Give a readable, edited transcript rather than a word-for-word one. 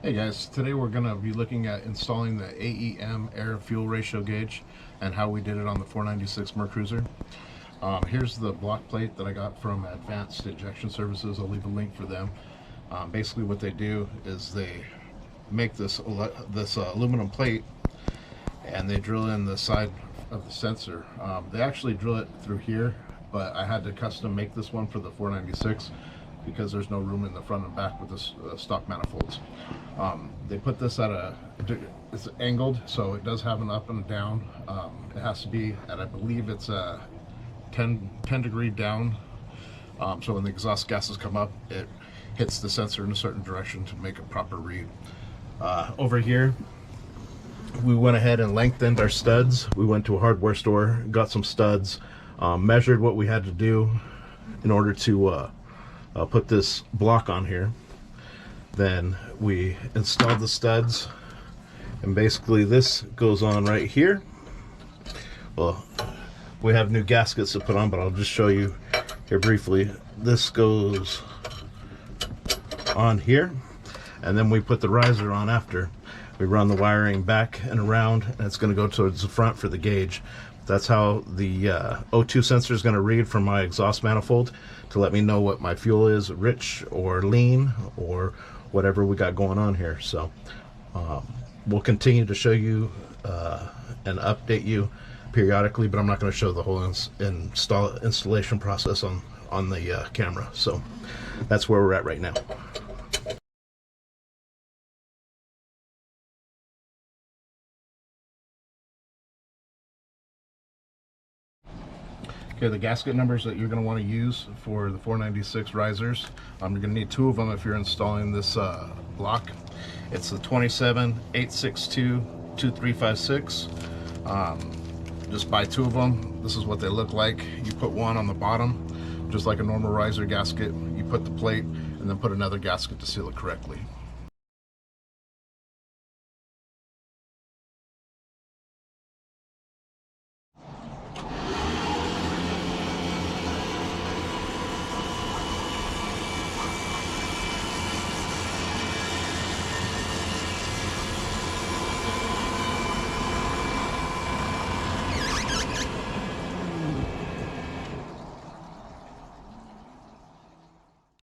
Hey guys, today we're going to be looking at installing the AEM air fuel ratio gauge and how we did it on the 496 Mercruiser. Here's the block plate that I got from Advanced Injection Services. I'll leave a link for them. Basically what they do is they make this aluminum plate and they drill in the side of the sensor. They actually drill it through here, but I had to custom make this one for the 496 because there's no room in the front and back with the stock manifolds. They put this at it's angled, so it does have an up and down. It has to be at, I believe it's a 10 degree down. So when the exhaust gases come up, it hits the sensor in a certain direction to make a proper read. Over here, we went ahead and lengthened our studs. We went to a hardware store, got some studs, measured what we had to do in order to put this block on here. Then we installed the studs, and basically this goes on right here. Well, we have new gaskets to put on, but I'll just show you here briefly. This goes on here, and then we put the riser on after. We run the wiring back and around, and it's going to go towards the front for the gauge. That's how the O2 sensor is going to read from my exhaust manifold to let me know what my fuel is, rich or lean or whatever we got going on here. So we'll continue to show you and update you periodically, but I'm not going to show the whole installation process on the camera. So that's where we're at right now. Okay, the gasket numbers that you're going to want to use for the 496 risers, you're going to need two of them if you're installing this block. It's the 27-862-2356. Just buy two of them. This is what they look like. You put one on the bottom, just like a normal riser gasket. You put the plate and then put another gasket to seal it correctly.